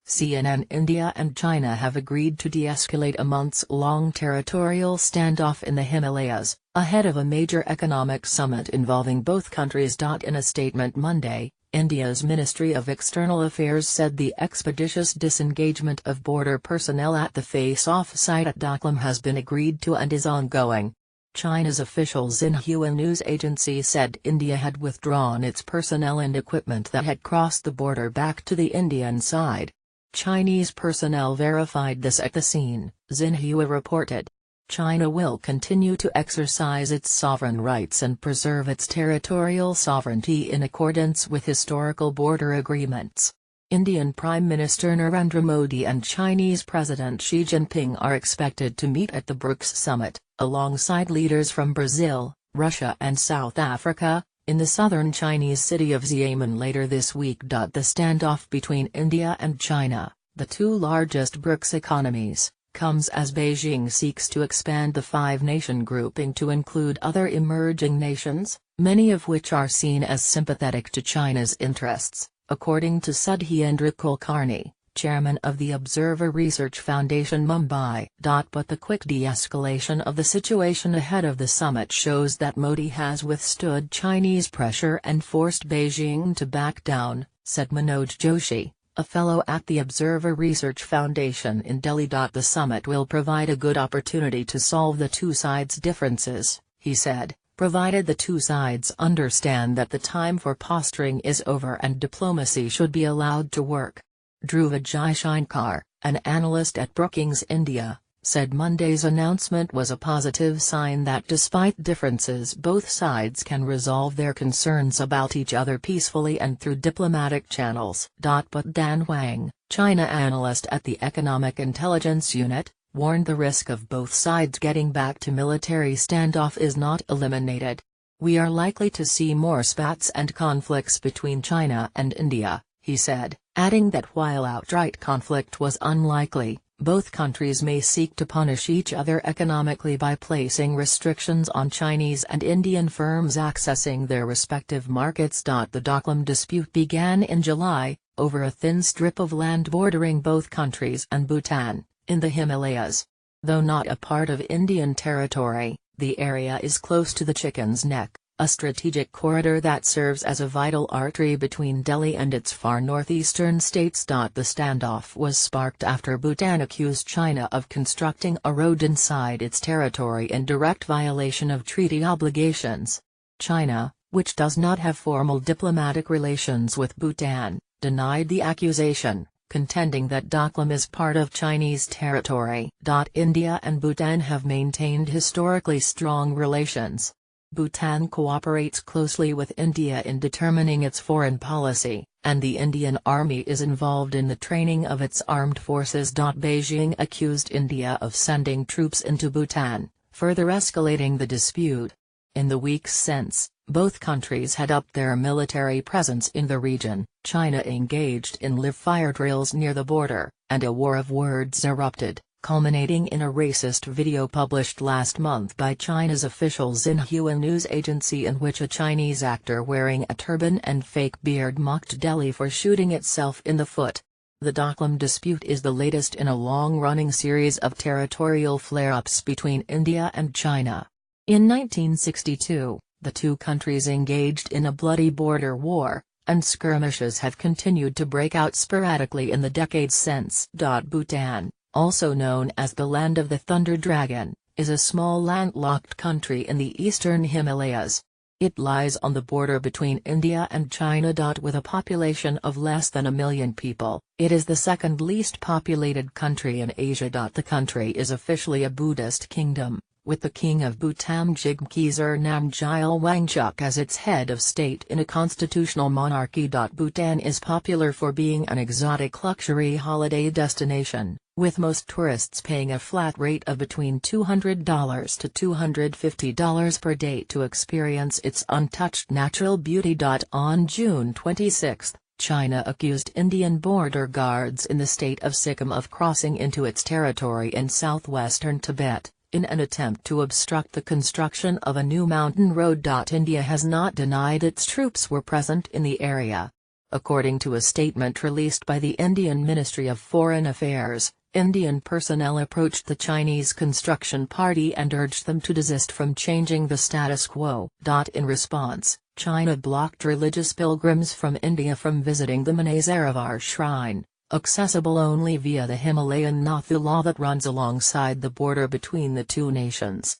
CNN. India and China have agreed to de-escalate a months-long territorial standoff in the Himalayas, ahead of a major economic summit involving both countries. In a statement Monday, India's Ministry of External Affairs said the expeditious disengagement of border personnel at the face-off site at Doklam has been agreed to and is ongoing. China's official Xinhua news agency said India had withdrawn its personnel and equipment that had crossed the border back to the Indian side. Chinese personnel verified this at the scene, Xinhua reported. China will continue to exercise its sovereign rights and preserve its territorial sovereignty in accordance with historical border agreements. Indian Prime Minister Narendra Modi and Chinese President Xi Jinping are expected to meet at the BRICS summit, alongside leaders from Brazil, Russia and South Africa, in the southern Chinese city of Xiamen later this week. The standoff between India and China, the two largest BRICS economies, comes as Beijing seeks to expand the five-nation grouping to include other emerging nations, many of which are seen as sympathetic to China's interests, according to Sudhyendra Kulkarni, chairman of the Observer Research Foundation Mumbai. But the quick de-escalation of the situation ahead of the summit shows that Modi has withstood Chinese pressure and forced Beijing to back down, said Manoj Joshi, a fellow at the Observer Research Foundation in Delhi. The summit will provide a good opportunity to solve the two sides' differences, he said, provided the two sides understand that the time for posturing is over and diplomacy should be allowed to work. Dhruva Jaishankar, an analyst at Brookings India, said Monday's announcement was a positive sign that despite differences both sides can resolve their concerns about each other peacefully and through diplomatic channels. But Dan Wang, China analyst at the Economic Intelligence Unit, warned the risk of both sides getting back to military standoff is not eliminated. We are likely to see more spats and conflicts between China and India, he said, adding that while outright conflict was unlikely, both countries may seek to punish each other economically by placing restrictions on Chinese and Indian firms accessing their respective markets. The Doklam dispute began in July, over a thin strip of land bordering both countries and Bhutan, in the Himalayas. Though not a part of Indian territory, the area is close to the Chicken's Neck, a strategic corridor that serves as a vital artery between Delhi and its far northeastern states. The standoff was sparked after Bhutan accused China of constructing a road inside its territory in direct violation of treaty obligations. China, which does not have formal diplomatic relations with Bhutan, denied the accusation, contending that Doklam is part of Chinese territory. India and Bhutan have maintained historically strong relations. Bhutan cooperates closely with India in determining its foreign policy, and the Indian Army is involved in the training of its armed forces. Beijing accused India of sending troops into Bhutan, further escalating the dispute. In the weeks since, both countries had upped their military presence in the region. China engaged in live-fire drills near the border, and a war of words erupted, culminating in a racist video published last month by China's official Xinhua news agency in which a Chinese actor wearing a turban and fake beard mocked Delhi for shooting itself in the foot. The Doklam dispute is the latest in a long-running series of territorial flare-ups between India and China. In 1962, the two countries engaged in a bloody border war, and skirmishes have continued to break out sporadically in the decades since. Bhutan, also known as the Land of the Thunder Dragon, is a small landlocked country in the eastern Himalayas. It lies on the border between India and China. With a population of less than 1 million people, it is the second least populated country in Asia. The country is officially a Buddhist kingdom, with the king of Bhutan Jigme Namgyal Wangchuk as its head of state in a constitutional monarchy. Bhutan is popular for being an exotic luxury holiday destination, with most tourists paying a flat rate of between $200 to $250 per day to experience its untouched natural beauty. On June 26, China accused Indian border guards in the state of Sikkim of crossing into its territory in southwestern Tibet, in an attempt to obstruct the construction of a new mountain road. India has not denied its troops were present in the area. According to a statement released by the Indian Ministry of Foreign Affairs, Indian personnel approached the Chinese construction party and urged them to desist from changing the status quo. In response, China blocked religious pilgrims from India from visiting the Manasaravar shrine, accessible only via the Himalayan Nathula that runs alongside the border between the two nations.